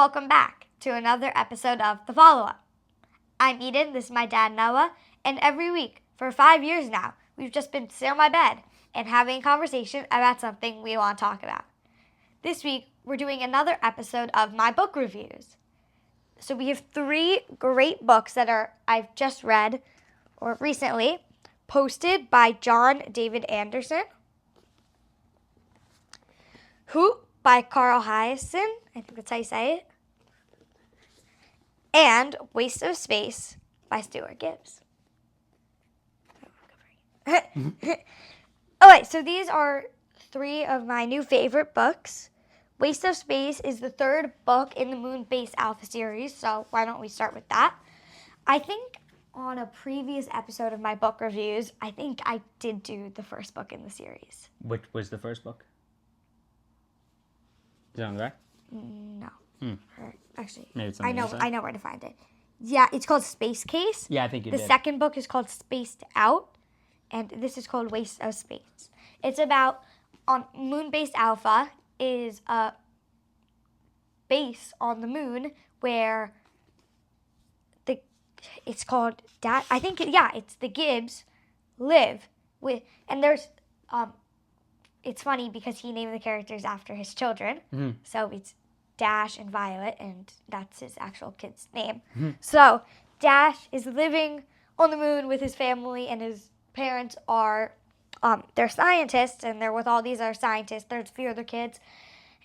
welcome back to another episode of The Follow-Up. I'm Eden, this is my dad Noah, and every week for 5 years now, we've just been sitting on my bed and having a conversation about something we want to talk about. This week, we're doing another episode of my book reviews. So we have 3 great books that I've just read or recently, posted by John David Anderson. Hoot by Carl Hyacin, I think that's how you say it. And Waste of Space by Stuart Gibbs. Alright, so these are 3 of my new favorite books. Waste of Space is the 3rd book in the Moon Base Alpha series, so why don't we start with that? I think on a previous episode of my book reviews, I think I did do the first book in the series. Which was the first book? Is that on the back? No. Or, actually, Maybe it's I know where to find it. Yeah, it's called Space Case. Yeah, I think you did. The second book is called Spaced Out, and this is called Waste of Space. It's about on Moon-based Alpha is a base on the moon where it's called it's the Gibbs live with, and there's it's funny because he named the characters after his children. Mm-hmm. So it's Dash and Violet, and that's his actual kid's name. Mm-hmm. So Dash is living on the moon with his family, and his parents are, they're scientists, and they're with all these other scientists. There's a few other kids,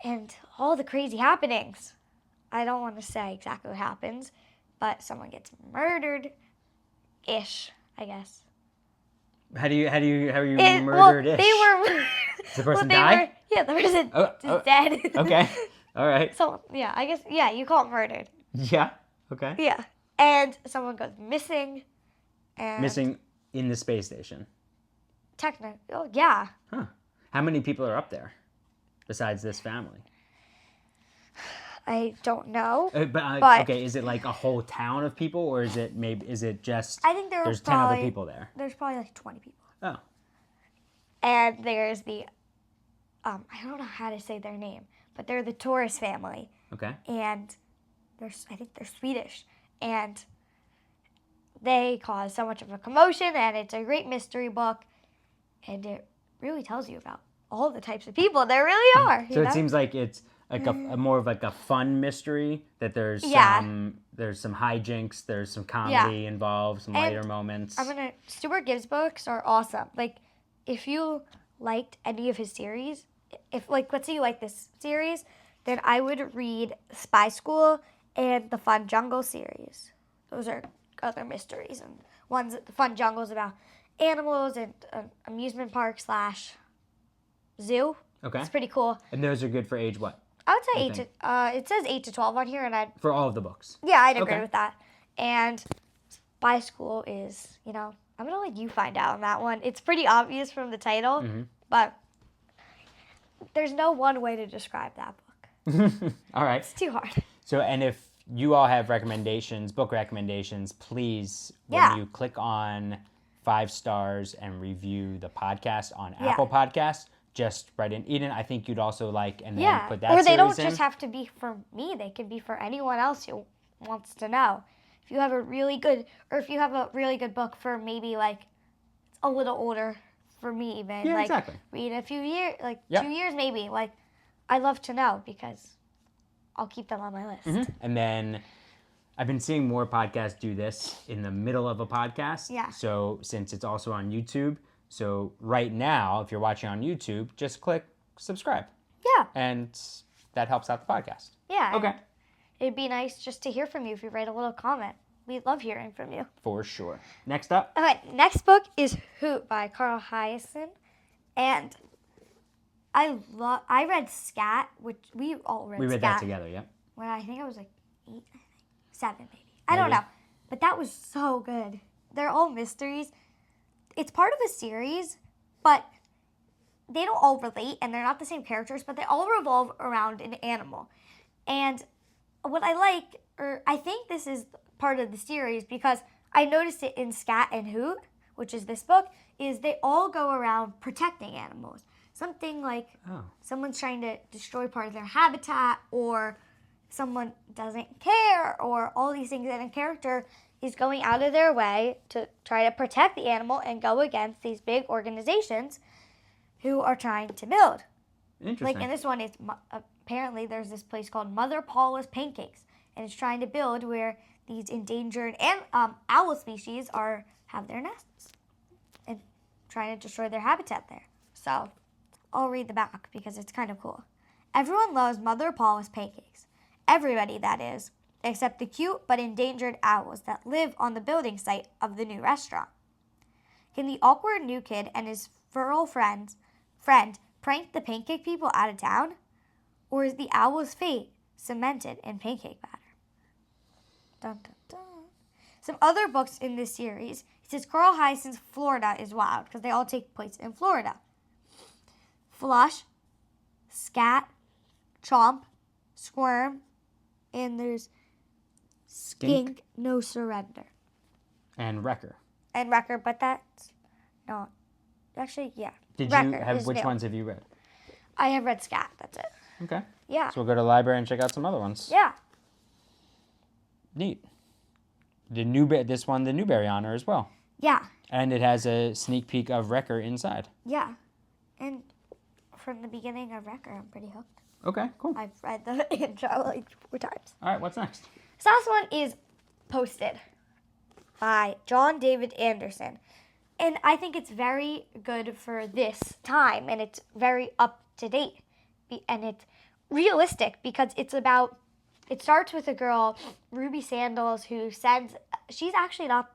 and all the crazy happenings. I don't want to say exactly what happens, but someone gets murdered-ish, I guess. How are you murdered-ish? They were. Does the person die? The person is dead. Okay. All right. So, yeah, I guess, you call it murdered. Yeah. Okay. Yeah. And someone goes missing. And missing in the space station. Technically. Oh, yeah. Huh. How many people are up there besides this family? I don't know. But okay, is it like a whole town of people, or is it just I think there's 10 other people there? There's probably like 20 people. Oh. And there's the I don't know how to say their name, but they're the Taurus family. Okay. And I think they're Swedish, and they cause so much of a commotion, and it's a great mystery book, and it really tells you about all the types of people there really are. So it seems like it's like a more of like a fun mystery, that there's some hijinks, there's some comedy involved, some lighter moments. Stuart Gibbs books are awesome. Like, if you liked any of his series, let's say you like this series, then I would read Spy School and the Fun Jungle series. Those are other mysteries, and the Fun Jungle is about animals and amusement park / zoo. Okay. It's pretty cool. And those are good for age what? I would say it says 8 to 12 on here, and for all of the books. Yeah, I'd agree with that. And Spy School is, I'm gonna let you find out on that one. It's pretty obvious from the title, but there's no one way to describe that book. All right. It's too hard. So, and if you all have book recommendations, please, when you click on 5 stars and review the podcast on Apple Podcasts, just write in Eden, I think you'd also like, and then put that series in. Or they don't just have to be for me. They can be for anyone else who wants to know. If you have a really good book for maybe like a little older, for me even. Yeah, exactly. Read a few years, 2 years maybe. Like, I'd love to know because I'll keep them on my list. Mm-hmm. And then I've been seeing more podcasts do this in the middle of a podcast. Yeah. So since it's also on YouTube, so right now, if you're watching on YouTube, just click subscribe. Yeah. And that helps out the podcast. Yeah. Okay. It'd be nice just to hear from you if you write a little comment. We love hearing from you. For sure. Next up. All right, next book is Hoot by Carl Hyacin. And I read Scat, which we all read Scat. We read that together, yeah. When I think I was like 8, 7 maybe. I don't know. But that was so good. They're all mysteries. It's part of a series, but they don't all relate, and they're not the same characters, but they all revolve around an animal. And what I think this is part of the series, because I noticed it in Scat and Hoot, which is this book, is they all go around protecting animals. Something like someone's trying to destroy part of their habitat, or someone doesn't care or all these things, and a character is going out of their way to try to protect the animal and go against these big organizations who are trying to build. Interesting. Like in this one, it's apparently there's this place called Mother Paula's Pancakes, and it's trying to build where these endangered owl species have their nests and trying to destroy their habitat there. So I'll read the back because it's kind of cool. Everyone loves Mother Paula's Pancakes. Everybody, that is, except the cute but endangered owls that live on the building site of the new restaurant. Can the awkward new kid and his feral friend prank the pancake people out of town? Or is the owl's fate cemented in pancake batter? Dun, dun, dun. Some other books in this series. It says Carl Hyacint's Florida is wild because they all take place in Florida. Flush, Scat, Chomp, Squirm, and there's Skink, No Surrender. And Wrecker. But that's not. Actually, yeah. Which ones have you read? I have read Scat, that's it. Okay. Yeah. So we'll go to the library and check out some other ones. Yeah. Neat. The Newbery Honor as well. Yeah. And it has a sneak peek of Wrecker inside. Yeah. And from the beginning of Wrecker, I'm pretty hooked. Okay, cool. I've read the intro like 4 times. All right, what's next? This last one is Posted by John David Anderson. And I think it's very good for this time, and it's very up to date. And it's realistic because it starts with a girl, Ruby Sandals, who she's actually not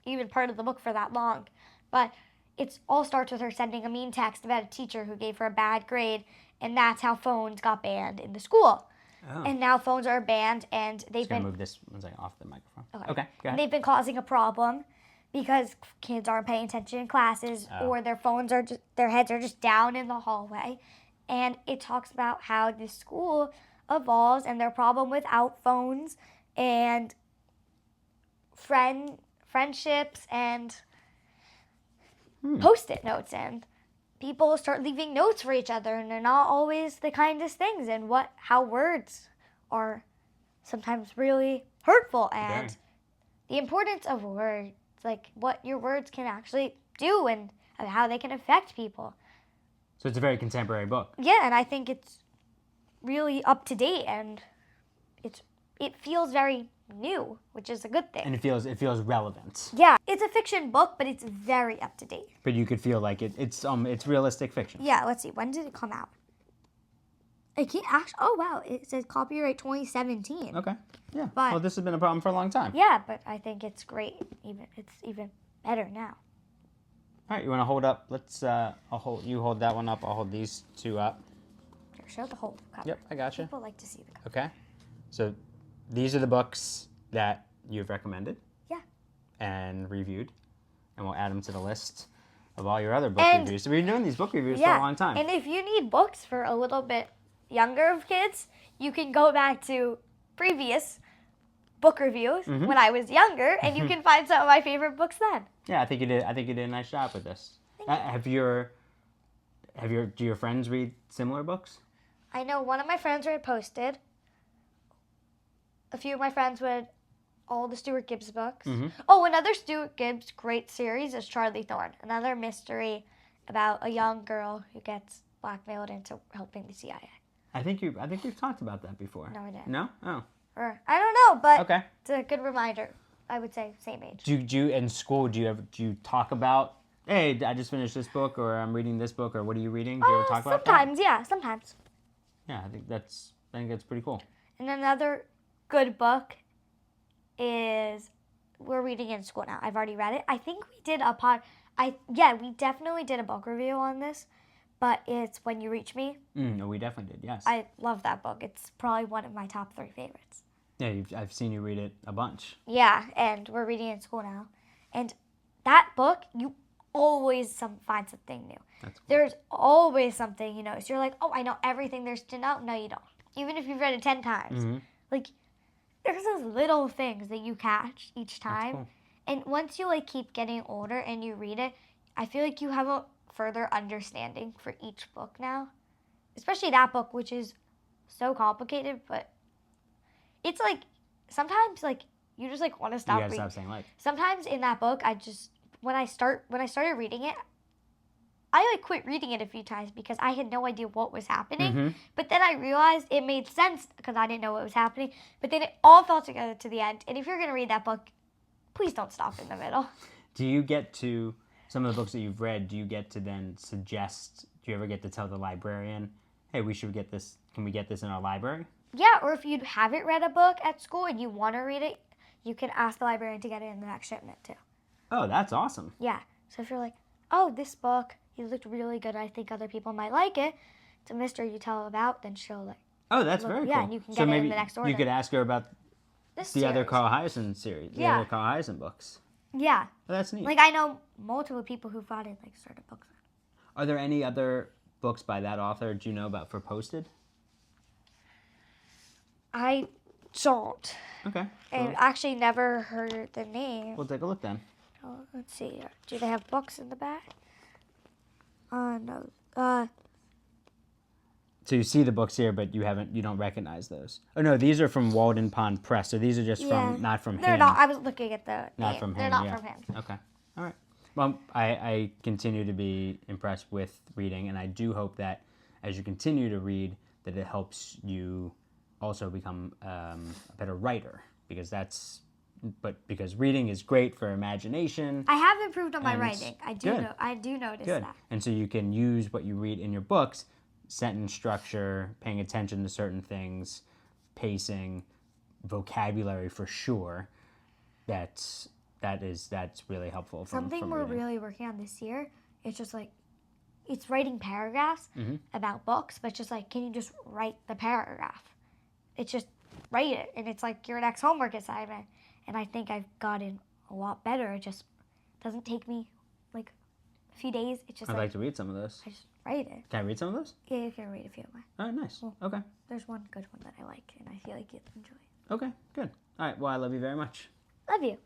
even part of the book for that long, but it all starts with her sending a mean text about a teacher who gave her a bad grade, and that's how phones got banned in the school. Oh. And now phones are banned, and they've been... move this one second off the microphone. Okay, go ahead. And they've been causing a problem because kids aren't paying attention in classes, or their heads are just down in the hallway. And it talks about how the school evolves and their problem without phones and friendships and Post-it notes, and people start leaving notes for each other, and they're not always the kindest things, and how words are sometimes really hurtful, and the importance of words, like what your words can actually do and how they can affect people. So it's a very contemporary book. Yeah, and I think it's really up to date, and it feels very new, which is a good thing. And it feels relevant. Yeah, it's a fiction book, but it's very up to date. But you could feel like it's realistic fiction. Yeah, let's see. When did it come out? It can't actually. Oh wow, it says copyright 2017. Okay. Yeah. Well, this has been a problem for a long time. Yeah, but I think it's great. It's even better now. All right, you want to hold up? You hold that one up. I'll hold these two up. Here, show the whole cover. Yep, I got you. People like to see the cover. Okay. So these are the books that you've recommended. Yeah. And reviewed, and we'll add them to the list of all your other book reviews. So we've been doing these book reviews for a long time. And if you need books for a little bit younger of kids, you can go back to previous book reviews when I was younger, and you can find some of my favorite books then. Yeah, I think you did a nice job with this. Do your friends read similar books? I know one of my friends read Posted. A few of my friends read all the Stuart Gibbs books. Oh, another Stuart Gibbs great series is Charlie Thorne, another mystery about a young girl who gets blackmailed into helping the CIA. I think we've talked about that before. No, we didn't. No? Oh. Or I don't know, but okay. It's a good reminder. I would say same age. Do you in school? Do you talk about? Hey, I just finished this book, or I'm reading this book, or what are you reading? Do you ever talk about that? Sometimes, yeah, sometimes. Yeah, I think that's pretty cool. And another good book is we're reading in school now. I've already read it. I think we did we definitely did a book review on this, but it's When You Reach Me. No, we definitely did. Yes. I love that book. It's probably one of my top 3 favorites. Yeah, I've seen you read it a bunch. Yeah, and we're reading it in school now, and that book you always find something new. That's cool. There's always something you know. So you're like, oh, I know everything there's to know. No, you don't. Even if you've read it 10 times, like. There's those little things that you catch each time. Cool. And once you keep getting older and you read it, I feel like you have a further understanding for each book now. Especially that book, which is so complicated, but it's like sometimes like you just like want to stop You gotta reading. stop saying like. Sometimes in that book, I just when I started reading it, I like quit reading it a few times because I had no idea what was happening. Mm-hmm. But then I realized it made sense because I didn't know what was happening. But then it all fell together to the end. And if you're gonna read that book, please don't stop in the middle. Do you get to some of the books that you've read? Do you get to then suggest? Do you ever get to tell the librarian, "Hey, we should get this. Can we get this in our library?" Yeah, or if you haven't read a book at school and you want to read it, you can ask the librarian to get it in the next shipment too. Oh, that's awesome. Yeah. So if you're like, oh, this book, it looked really good. I think other people might like it. It's a mystery you tell about, then she'll like. Oh, that's look, very yeah, cool. and you can So get it maybe in the next order. you could ask her about This the other series. Carl Hyacin series, the Yeah. other Carl Hyacin books. Yeah. Oh, that's neat. Like I know multiple people who thought it like started books. Are there any other books by that author do you know about for posted? I don't. Okay. And actually never heard the name. We'll take a look then. Oh, let's see. Do they have books in the back? No. So you see the books here, but you don't recognize those. Oh no, these are from Walden Pond Press. So these are just from not from They're him. not. I was looking at the Not name. from him. They're not yeah. from him. Okay. All right. Well, I continue to be impressed with reading, and I do hope that as you continue to read, that it helps you also become a better writer, because reading is great for imagination. I have improved on my And writing. I do notice Good. that. And so you can use what you read in your books, sentence structure, paying attention to certain things, pacing, vocabulary for sure. That's really helpful. Something we're reading. really working on this year is just like, it's writing paragraphs about books, but just like, can you just write the paragraph? It's just write it, and it's like your next homework assignment. And I think I've gotten a lot better. It just doesn't take me like a few days. It's just I'd like to read some of those. I just write it. Can I read some of those? Yeah, you can read a few of mine. Oh, nice. Cool. Okay. There's one good one that I like, and I feel like you'll enjoy it. Okay, good. All right, well, I love you very much. Love you.